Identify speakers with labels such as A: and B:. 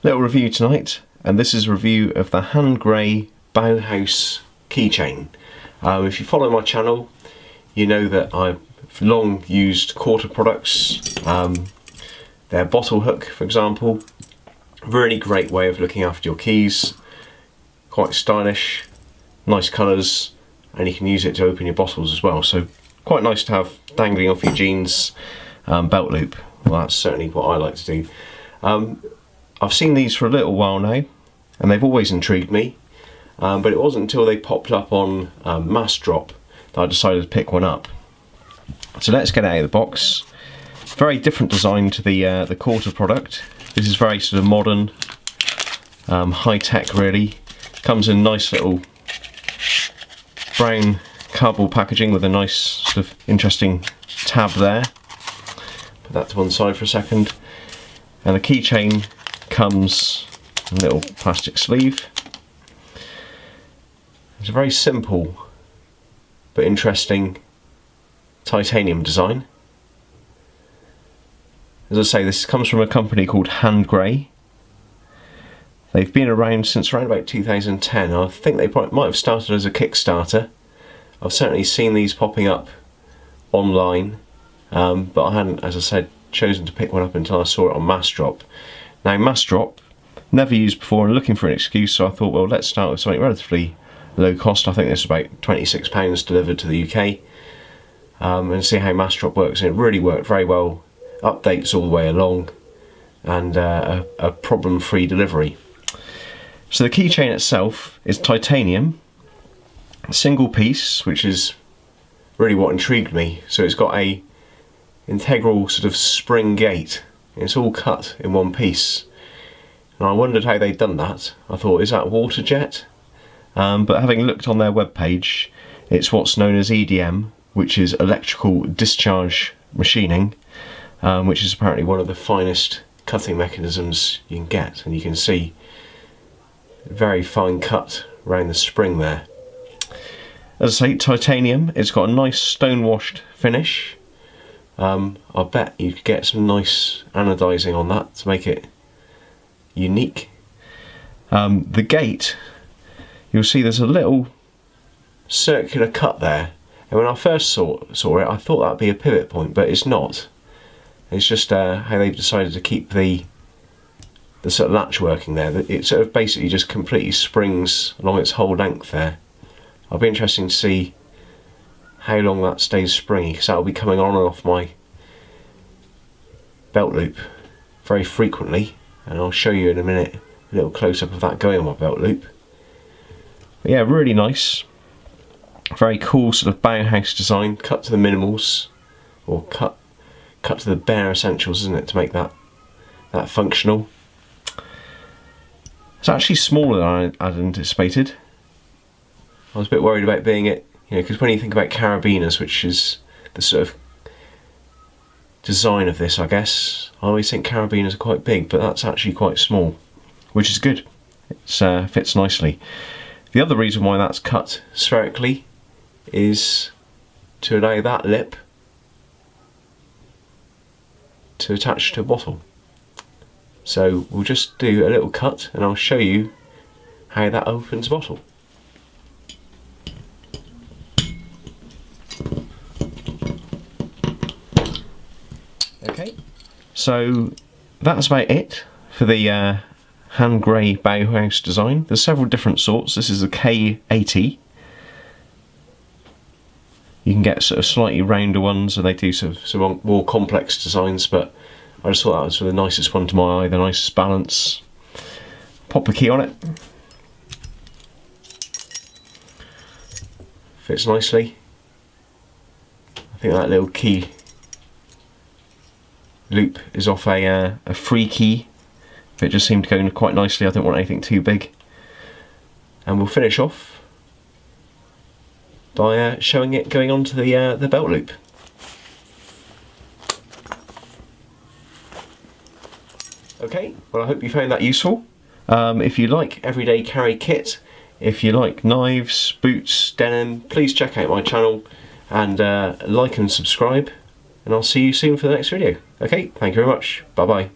A: Little review tonight, and this is a review of the HANDGREY Bauhaus keychain. If you follow my channel, you know that I've long used quarter products. Their bottle hook, for example, really great way of looking after your keys. Quite stylish, nice colours, and you can use it to open your bottles as well. So quite nice to have dangling off your jeans belt loop. Well, that's certainly what I like to do. I've seen these for a little while now, and they've always intrigued me. But it wasn't until they popped up on Mass Drop that I decided to pick one up. So let's get it out of the box. Very different design to the quarter product. This is very sort of modern, high tech really. Comes in nice little brown cardboard packaging with a nice sort of interesting tab there. Put that to one side for a second. And the keychain comes in a little plastic sleeve. It's a very simple but interesting titanium design. As I say, this comes from a company called HANDGREY. They've been around since around about 2010. I think they might have started as a Kickstarter. I've certainly seen these popping up online, but I hadn't, as I said, chosen to pick one up until I saw it on Mass Drop. Now, Mass Drop, never used before and looking for an excuse, so I thought, well, let's start with something relatively low cost. I think this is about £26 delivered to the UK, and see how Mass Drop works. And it really worked very well. Updates all the way along, and a problem-free delivery. So the keychain itself is titanium, single piece, which is really what intrigued me. So it's got a integral sort of spring gate. It's all cut in one piece, and I wondered how they'd done that. I thought, is that water jet? But having looked on their webpage, it's what's known as EDM, which is electrical discharge machining, which is apparently one of the finest cutting mechanisms you can get, and you can see a very fine cut around the spring there. As I say, titanium, it's got a nice stone washed finish. I bet you could get some nice anodizing on that to make it unique. The gate, you'll see there's a little circular cut there, and when I first saw it, I thought that'd be a pivot point, but it's not. It's just how they've decided to keep the sort of latch working there. It sort of basically just completely springs along its whole length there. I'll be interested to see how long that stays springy, because that'll be coming on and off my belt loop very frequently, and I'll show you in a minute a little close-up of that going on my belt loop. But yeah, really nice, very cool sort of Bauhaus design, cut to the minimals, or cut to the bare essentials, isn't it, to make that functional. It's actually smaller than I'd anticipated. I was a bit worried about being it, because when you think about carabiners, which is the sort of design of this, I guess, I always think carabiners are quite big, but that's actually quite small, which is good. It fits nicely. The other reason why that's cut spherically is to allow that lip to attach to a bottle. So we'll just do a little cut, and I'll show you how that opens a bottle. Okay, so that's about it for the HANDGREY Bauhaus design. There's several different sorts. This is a K80. You can get sort of slightly rounder ones, and they do sort of some more complex designs, but I just thought that was the nicest one to my eye, the nicest balance. Pop the key on it. Fits nicely. I think that little key loop is off a free key. It just seemed to go in quite nicely. I don't want anything too big. And we'll finish off by showing it going onto the belt loop. Okay, well, I hope you found that useful. If you like everyday carry kit, if you like knives, boots, denim, please check out my channel and like and subscribe, and I'll see you soon for the next video. Okay, thank you very much. Bye bye.